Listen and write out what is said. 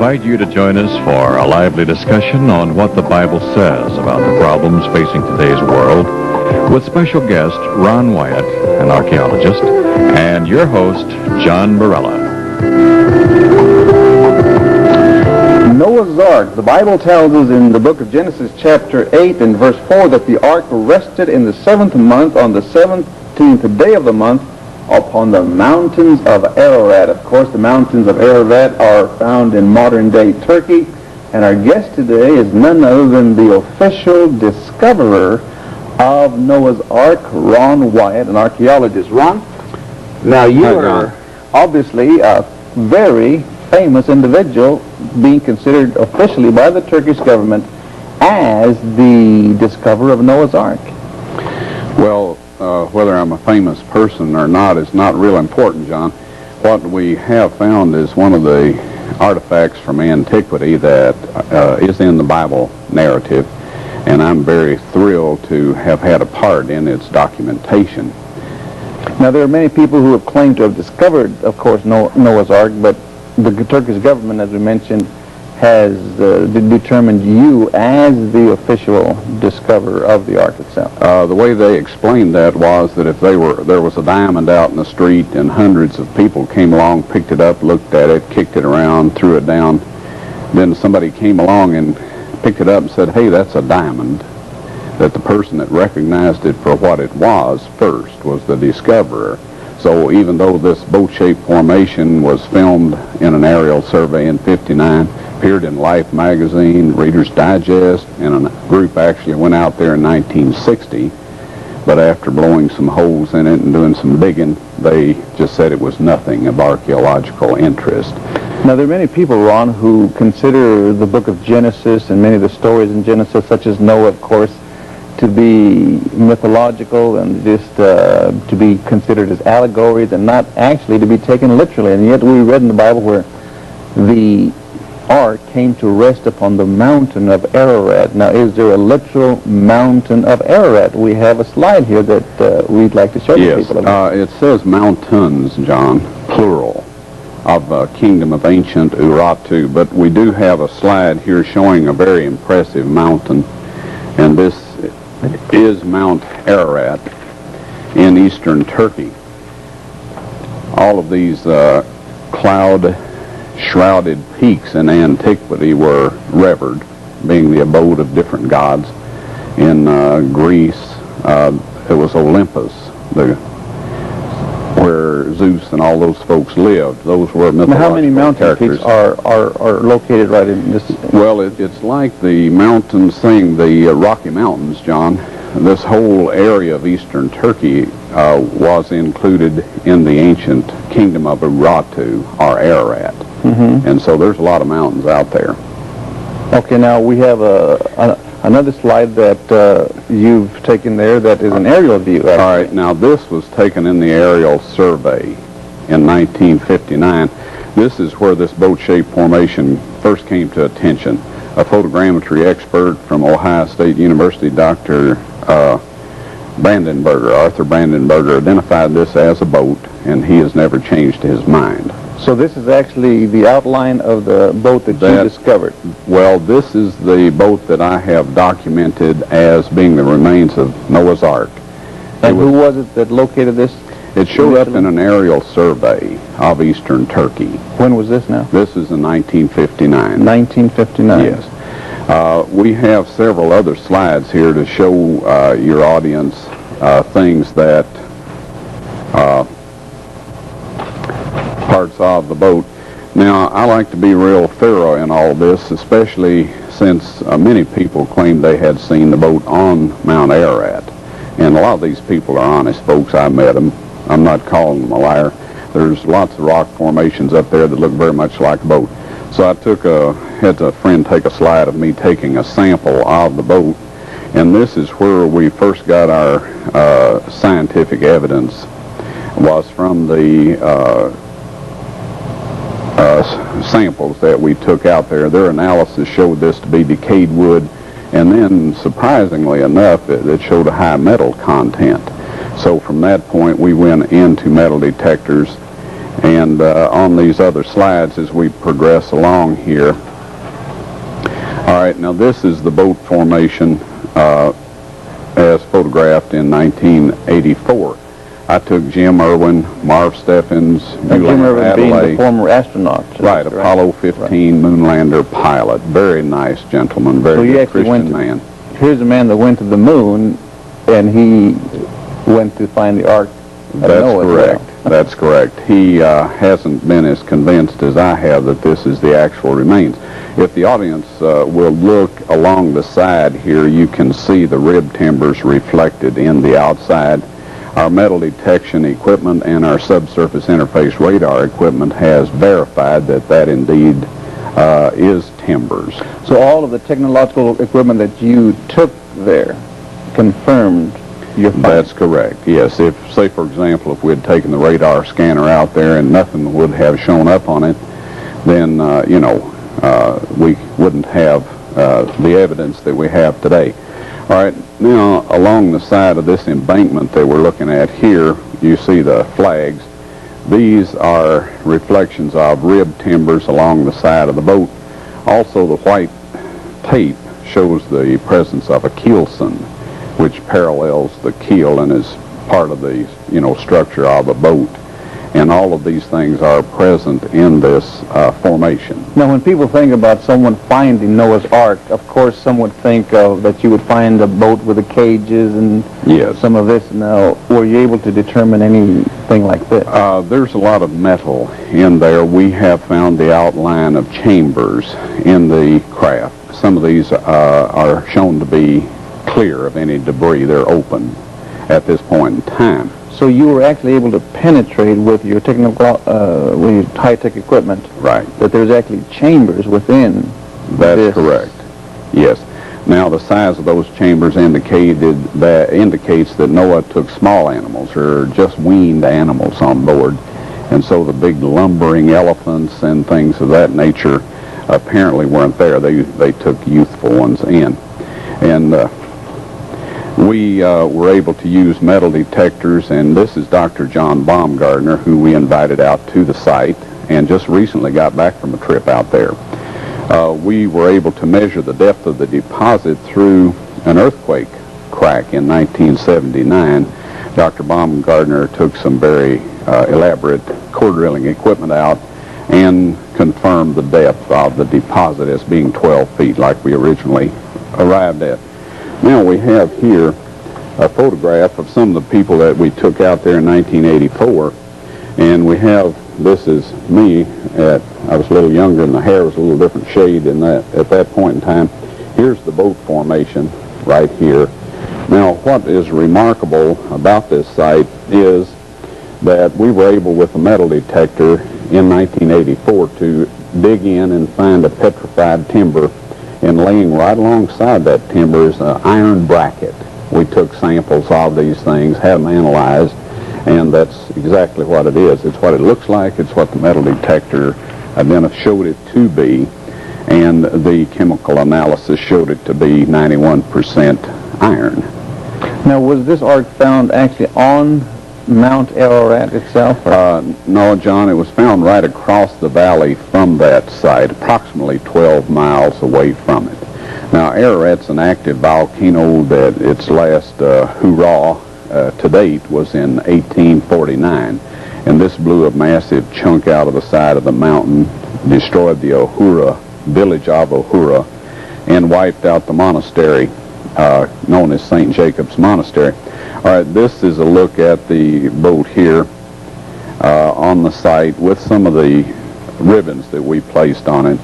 invite you to join us for a lively discussion on what the Bible says about the problems facing today's world with special guest Ron Wyatt, an archaeologist, and your host, John Barella. Noah's Ark. The Bible tells us in the book of Genesis chapter 8 and verse 4 that the ark rested in the 7th month on the 17th day of the month upon the mountains of Ararat. Of course, the mountains of Ararat are found in modern-day Turkey, and our guest today is none other than the official discoverer of Noah's Ark, Ron Wyatt, an archaeologist. Ron, now you are obviously a very famous individual, being considered officially by the Turkish government as the discoverer of Noah's Ark. Well, whether I'm a famous person or not is not real important, John. What we have found is one of the artifacts from antiquity that is in the Bible narrative, and I'm very thrilled to have had a part in its documentation. Now, there are many people who have claimed to have discovered, of course, Noah's Ark, but the Turkish government, as we mentioned, has determined you as the official discoverer of the ark itself. The way they explained that was that if there was a diamond out in the street and hundreds of people came along, picked it up, looked at it, kicked it around, threw it down, then somebody came along and picked it up and said, hey, that's a diamond, that the person that recognized it for what it was first was the discoverer. So even though this boat-shaped formation was filmed in an aerial survey in '59, appeared in Life magazine, Reader's Digest, and a group actually went out there in 1960, but after blowing some holes in it and doing some digging, they just said it was nothing of archaeological interest. Now, there are many people, Ron, who consider the book of Genesis and many of the stories in Genesis, such as Noah, of course, to be mythological and just to be considered as allegories and not actually to be taken literally. And yet we read in the Bible where the ark came to rest upon the mountain of Ararat. Now, is there a literal mountain of Ararat? We have a slide here that we'd like to show the people. It says mountains, John, plural, of the kingdom of ancient Urartu, but we do have a slide here showing a very impressive mountain, and this is Mount Ararat in eastern Turkey. All of these cloud-shrouded peaks in antiquity were revered, being the abode of different gods. In Greece, it was Olympus, where Zeus and all those folks lived. Those were mythological Now, how many mountain characters. peaks are located right in this? Well, it's like the mountains thing, the Rocky Mountains, John. This whole area of eastern Turkey was included in the ancient kingdom of Urartu, or Ararat. Mm-hmm. And so there's a lot of mountains out there. Okay, now we have another slide that you've taken there that is an aerial view, actually. All right, now this was taken in the aerial survey in 1959. This is where this boat-shaped formation first came to attention. A photogrammetry expert from Ohio State University, Dr. Arthur Brandenberger, identified this as a boat, and he has never changed his mind. So this is actually the outline of the boat that you discovered? Well, this is the boat that I have documented as being the remains of Noah's Ark. And who was it that located this? It showed up in an aerial survey of eastern Turkey. When was this now? This is in 1959. 1959. Yes. We have several other slides here to show your audience things that parts of the boat. Now, I like to be real thorough in all this, especially since many people claim they had seen the boat on Mount Ararat. And a lot of these people are honest folks. I met them. I'm not calling them a liar. There's lots of rock formations up there that look very much like a boat. So I had a friend take a slide of me taking a sample of the boat, and this is where we first got our scientific evidence, was from the samples that we took out there. Their analysis showed this to be decayed wood, and then surprisingly enough, it showed a high metal content. So from that point, we went into metal detectors And on these other slides as we progress along here. All right, now this is the boat formation as photographed in 1984. I took Jim Irwin, Marv Steffens, Jim Irwin being the former astronaut. Right, Apollo 15 moonlander pilot. Very nice gentleman, very good Christian man. Here's a man that went to the moon, and he went to find the Ark. That's correct. That's correct. He hasn't been as convinced as I have that this is the actual remains. If the audience will look along the side here, you can see the rib timbers reflected in the outside. Our metal detection equipment and our subsurface interface radar equipment has verified that that indeed is timbers. So all of the technological equipment that you took there confirmed your finding? That's correct, yes. If, say, for example, if we had taken the radar scanner out there and nothing would have shown up on it, then, we wouldn't have the evidence that we have today. All right, now along the side of this embankment that we're looking at here, you see the flags. These are reflections of rib timbers along the side of the boat. Also, the white tape shows the presence of a keelson, which parallels the keel and is part of the, structure of a boat. And all of these things are present in this formation. Now, when people think about someone finding Noah's Ark, of course, some would think that you would find a boat with the cages and some of this. Now, were you able to determine anything like this? There's a lot of metal in there. We have found the outline of chambers in the craft. Some of these are shown to be clear of any debris. They're open at this point in time. So you were actually able to penetrate with your with your high-tech equipment. Right. That there's actually chambers within. That's correct. Yes. Now the size of those chambers indicates that Noah took small animals or just weaned animals on board, and so the big lumbering elephants and things of that nature apparently weren't there. They took youthful ones in, and we were able to use metal detectors, and this is Dr. John Baumgartner, who we invited out to the site and just recently got back from a trip out there. We were able to measure the depth of the deposit through an earthquake crack in 1979. Dr. Baumgartner took some very elaborate core drilling equipment out and confirmed the depth of the deposit as being 12 feet like we originally arrived at. Now we have here a photograph of some of the people that we took out there in 1984, and we have, this is me I was a little younger and the hair was a little different shade at that point in time. Here's the boat formation right here. Now what is remarkable about this site is that we were able with a metal detector in 1984 to dig in and find a petrified timber, and laying right alongside that timber is an iron bracket. We took samples of these things, had them analyzed, and that's exactly what it is. It's what it looks like. It's what the metal detector showed it to be, and the chemical analysis showed it to be 91% iron. Now, was this Ark found actually on Mount Ararat itself? No, John, it was found right across the valley from that site, approximately 12 miles away from it. Now, Ararat's an active volcano that its last hurrah to date was in 1849, and this blew a massive chunk out of the side of the mountain, destroyed the Ohura, village of Ohura, and wiped out the monastery known as St. Jacob's Monastery. All right, this is a look at the boat here on the site with some of the ribbons that we placed on it.